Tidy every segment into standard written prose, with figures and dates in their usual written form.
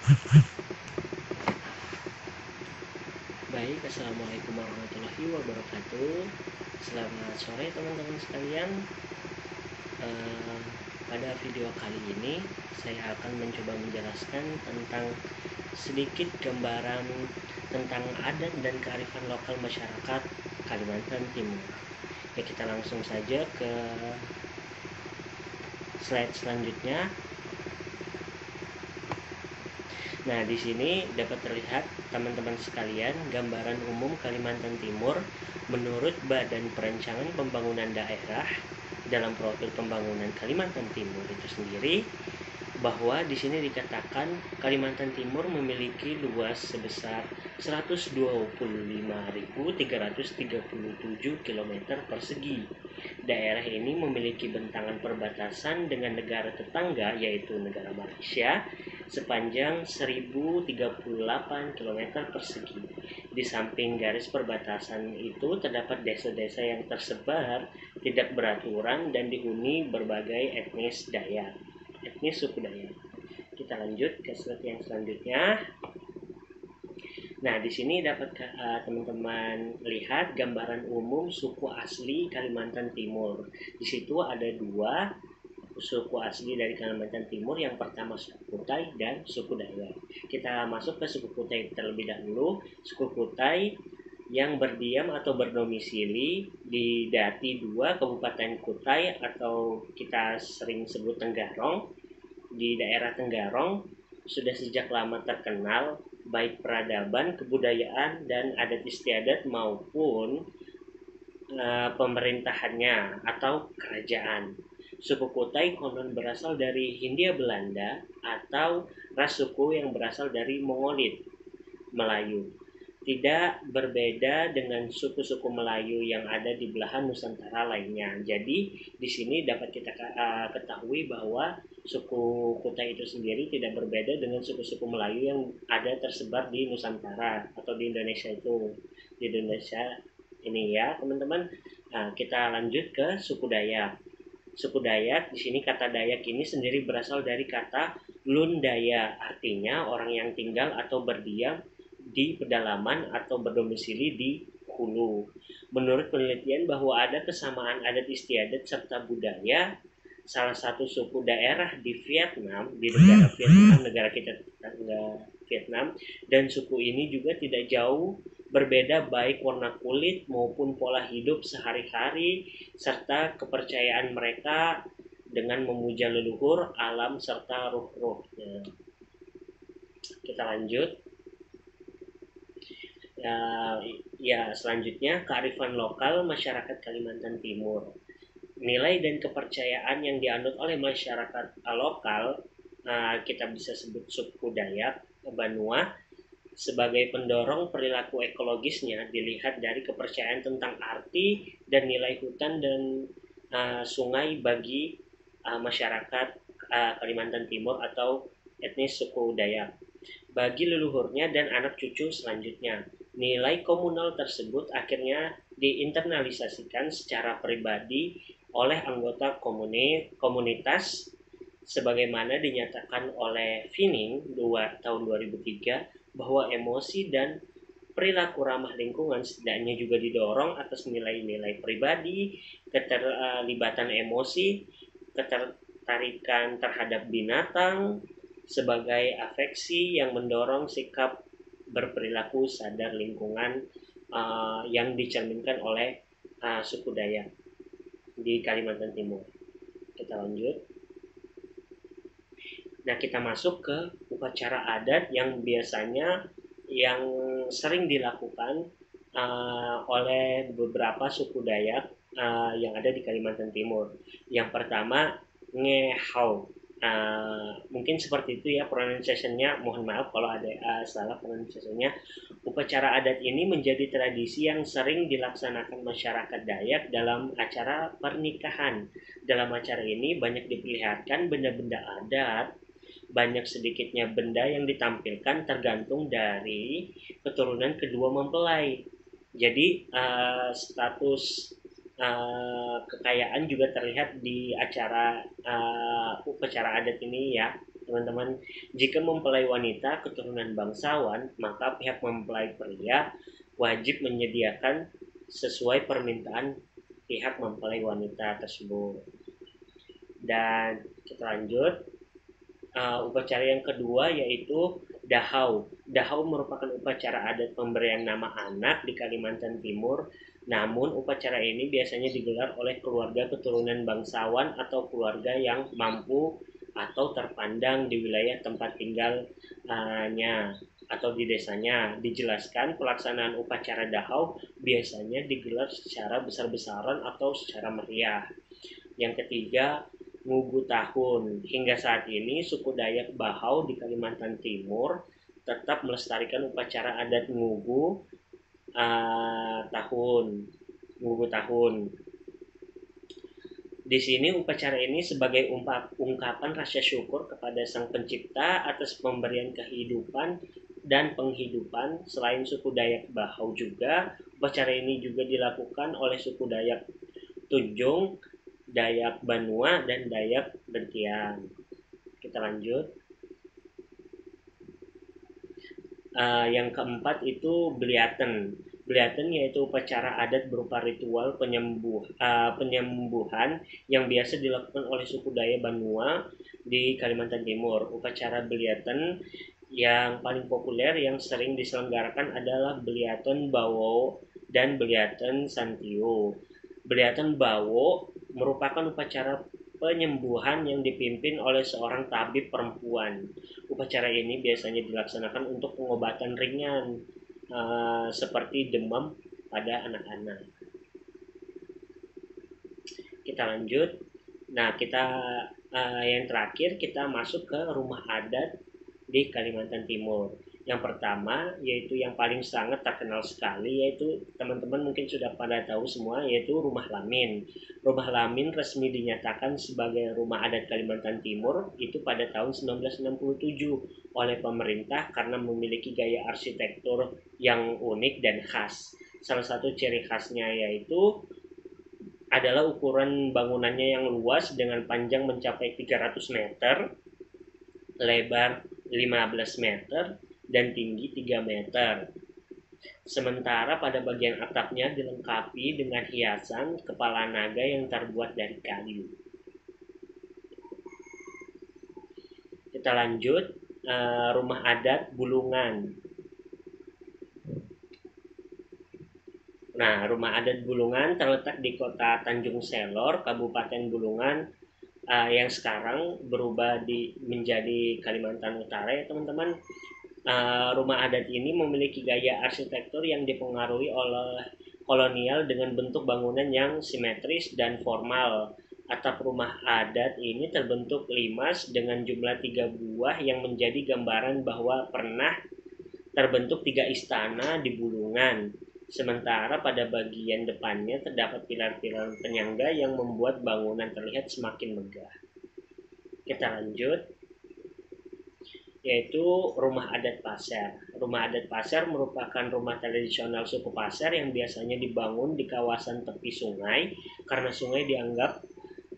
Baik, assalamualaikum warahmatullahi wabarakatuh. Selamat sore teman-teman sekalian. Eh, Pada video kali ini saya akan mencoba menjelaskan tentang sedikit gambaran tentang adat dan kearifan lokal masyarakat Kalimantan Timur. Ya, kita langsung saja ke slide selanjutnya. Nah, di sini dapat terlihat teman-teman sekalian gambaran umum Kalimantan Timur menurut Badan Perencanaan Pembangunan Daerah dalam profil pembangunan Kalimantan Timur itu sendiri, bahwa di sini dikatakan Kalimantan Timur memiliki luas sebesar 125.337 km persegi. Daerah ini memiliki bentangan perbatasan dengan negara tetangga yaitu negara Malaysia sepanjang 1038 km persegi. Di samping garis perbatasan itu terdapat desa-desa yang tersebar tidak beraturan dan dihuni berbagai etnis suku Dayak. Kita lanjut ke slide yang selanjutnya. Nah, di sini dapat teman-teman lihat gambaran umum suku asli Kalimantan Timur. Di situ ada dua suku asli dari Kalimantan Timur, yang pertama suku Kutai dan suku Dayak. Kita masuk ke suku Kutai terlebih dahulu. Suku Kutai yang berdiam atau berdomisili di Dati 2 Kabupaten Kutai atau kita sering sebut Tenggarong. Di daerah Tenggarong sudah sejak lama terkenal baik peradaban, kebudayaan, dan adat istiadat maupun pemerintahannya atau kerajaan. Suku Kutai konon berasal dari Hindia Belanda atau ras suku yang berasal dari Mongolit, Melayu. Tidak berbeda dengan suku-suku Melayu yang ada di belahan Nusantara lainnya. Jadi di sini dapat kita ketahui bahwa suku Kutai itu sendiri tidak berbeda dengan suku-suku Melayu yang ada tersebar di Nusantara atau di Indonesia itu. Di Indonesia ini ya, teman-teman. Nah, kita lanjut ke suku Dayak. Suku Dayak, di sini kata Dayak ini sendiri berasal dari kata Lundaya, artinya orang yang tinggal atau berdiam di pedalaman atau berdomisili di hulu. Menurut penelitian bahwa ada kesamaan adat istiadat serta budaya salah satu suku daerah di Vietnam, di negara Vietnam, negara kita tetangga Vietnam, dan suku ini juga tidak jauh berbeda baik warna kulit maupun pola hidup sehari-hari serta kepercayaan mereka dengan memuja leluhur, alam serta ruh-ruhnya. Kita lanjut. Selanjutnya kearifan lokal masyarakat Kalimantan Timur. Nilai dan kepercayaan yang dianut oleh masyarakat lokal, kita bisa sebut suku Dayak, Banua, sebagai pendorong perilaku ekologisnya dilihat dari kepercayaan tentang arti dan nilai hutan dan sungai bagi masyarakat Kalimantan Timur atau etnis suku Dayak, bagi leluhurnya dan anak cucu selanjutnya. Nilai komunal tersebut akhirnya diinternalisasikan secara pribadi oleh anggota komunitas sebagaimana dinyatakan oleh Finning tahun 2003 bahwa emosi dan perilaku ramah lingkungan setidaknya juga didorong atas nilai-nilai pribadi, keterlibatan emosi, ketertarikan terhadap binatang sebagai afeksi yang mendorong sikap berperilaku sadar lingkungan yang dicerminkan oleh suku Dayak di Kalimantan Timur. Kita lanjut. Nah, kita masuk ke upacara adat yang biasanya yang sering dilakukan oleh beberapa suku Dayak yang ada di Kalimantan Timur. Yang pertama, ngehau. Mungkin seperti itu ya pronunciation-nya, mohon maaf kalau ada salah pronunciation-nya. Upacara adat ini menjadi tradisi yang sering dilaksanakan masyarakat Dayak dalam acara pernikahan. Dalam acara ini banyak diperlihatkan benda-benda adat, banyak sedikitnya benda yang ditampilkan tergantung dari keturunan kedua mempelai. Jadi status kekayaan juga terlihat di acara upacara adat ini ya, teman-teman. Jika mempelai wanita keturunan bangsawan, maka pihak mempelai pria wajib menyediakan sesuai permintaan pihak mempelai wanita tersebut. Dan kita lanjut. Upacara yang kedua yaitu dahau. Dahau merupakan upacara adat pemberian nama anak di Kalimantan Timur. Namun upacara ini biasanya digelar oleh keluarga keturunan bangsawan atau keluarga yang mampu atau terpandang di wilayah tempat tinggalnya atau di desanya. Dijelaskan pelaksanaan upacara dahau biasanya digelar secara besar-besaran atau secara meriah. Yang ketiga, Ngugu Tahun. Hingga saat ini suku Dayak Bahau di Kalimantan Timur tetap melestarikan upacara adat Ngugu Tahun. Ngugu Tahun. Di sini upacara ini sebagai ungkapan rasa syukur kepada Sang Pencipta atas pemberian kehidupan dan penghidupan. Selain suku Dayak Bahau juga, upacara ini juga dilakukan oleh suku Dayak Tunjung, Dayak Banua, dan Dayak Bentian. Kita lanjut. Yang keempat itu Beliaten. Beliaten yaitu upacara adat berupa ritual penyembuhan yang biasa dilakukan oleh suku Dayak Banua di Kalimantan Timur. Upacara Beliaten yang paling populer yang sering diselenggarakan adalah Beliaten Bawo dan Beliaten Santio. Beliaten Bawo merupakan upacara penyembuhan yang dipimpin oleh seorang tabib perempuan. Upacara ini biasanya dilaksanakan untuk pengobatan ringan seperti demam pada anak-anak. Kita lanjut. Nah, yang terakhir kita masuk ke rumah adat di Kalimantan Timur. Yang pertama yaitu yang paling sangat terkenal sekali, yaitu teman-teman mungkin sudah pada tahu semua, yaitu Rumah Lamin. Rumah Lamin resmi dinyatakan sebagai rumah adat Kalimantan Timur itu pada tahun 1967 oleh pemerintah karena memiliki gaya arsitektur yang unik dan khas. Salah satu ciri khasnya yaitu adalah ukuran bangunannya yang luas dengan panjang mencapai 300 meter, lebar 15 meter, dan tinggi 3 meter. Sementara pada bagian atapnya dilengkapi dengan hiasan kepala naga yang terbuat dari kayu. Kita lanjut. Rumah adat Bulungan. Nah, rumah adat Bulungan terletak di kota Tanjung Selor, Kabupaten Bulungan, yang sekarang berubah menjadi Kalimantan Utara ya teman-teman. Rumah adat ini memiliki gaya arsitektur yang dipengaruhi oleh kolonial dengan bentuk bangunan yang simetris dan formal. Atap rumah adat ini terbentuk limas dengan jumlah 3 buah yang menjadi gambaran bahwa pernah terbentuk 3 istana di Bulungan. Sementara pada bagian depannya terdapat pilar-pilar penyangga yang membuat bangunan terlihat semakin megah. Kita lanjut. Yaitu rumah adat Pasir. Rumah adat Pasir merupakan rumah tradisional suku Pasir yang biasanya dibangun di kawasan tepi sungai karena sungai dianggap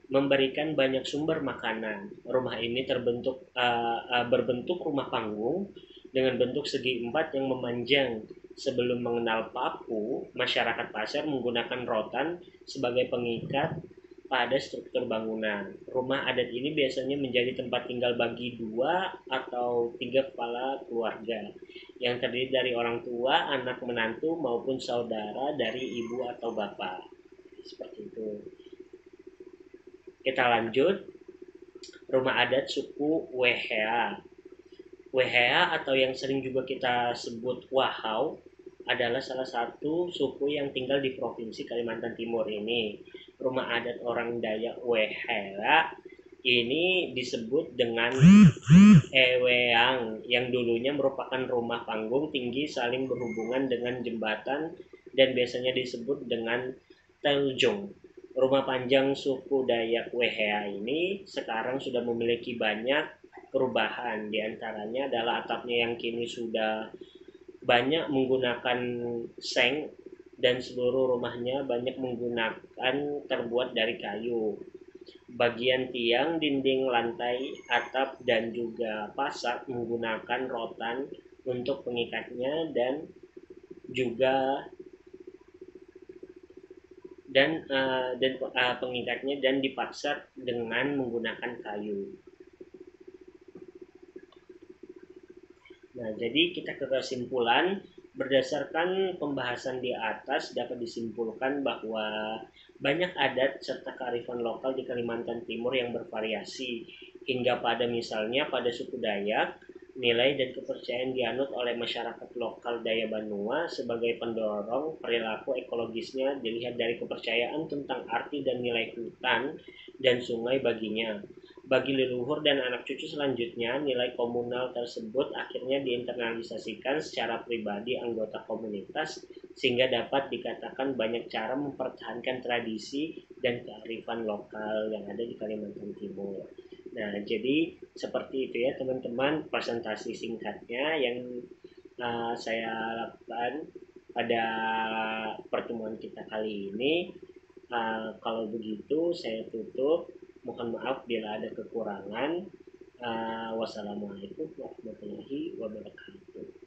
memberikan banyak sumber makanan. Rumah ini berbentuk rumah panggung dengan bentuk segi empat yang memanjang. Sebelum mengenal paku, masyarakat Pasir menggunakan rotan sebagai pengikat pada struktur bangunan. Rumah adat ini biasanya menjadi tempat tinggal bagi 2 atau 3 kepala keluarga yang terdiri dari orang tua, anak menantu, maupun saudara dari ibu atau bapak. Seperti itu. Kita lanjut. Rumah adat suku Wehea. Wehea atau yang sering juga kita sebut Wahau adalah salah satu suku yang tinggal di Provinsi Kalimantan Timur ini. Rumah adat orang Dayak Wehea ini disebut dengan Eweang yang dulunya merupakan rumah panggung tinggi saling berhubungan dengan jembatan dan biasanya disebut dengan Teljong. Rumah panjang suku Dayak Wehea ini sekarang sudah memiliki banyak perubahan. Di antaranya adalah atapnya yang kini sudah banyak menggunakan seng dan seluruh rumahnya banyak menggunakan terbuat dari kayu. Bagian tiang, dinding, lantai, atap, dan juga pasak menggunakan rotan untuk pengikatnya juga pengikatnya dan dipaksa dengan menggunakan kayu. Nah, jadi kita ke kesimpulan. Berdasarkan pembahasan di atas dapat disimpulkan bahwa banyak adat serta kearifan lokal di Kalimantan Timur yang bervariasi, hingga pada misalnya pada suku Dayak, nilai dan kepercayaan dianut oleh masyarakat lokal Daya Banua sebagai pendorong perilaku ekologisnya dilihat dari kepercayaan tentang arti dan nilai hutan dan sungai baginya. Bagi leluhur dan anak cucu selanjutnya, nilai komunal tersebut akhirnya diinternalisasikan secara pribadi anggota komunitas sehingga dapat dikatakan banyak cara mempertahankan tradisi dan kearifan lokal yang ada di Kalimantan Timur. Nah, jadi seperti itu ya teman-teman presentasi singkatnya yang saya lakukan pada pertemuan kita kali ini. Kalau begitu saya tutup. Mohon maaf bila ada kekurangan. Wassalamualaikum warahmatullahi wabarakatuh.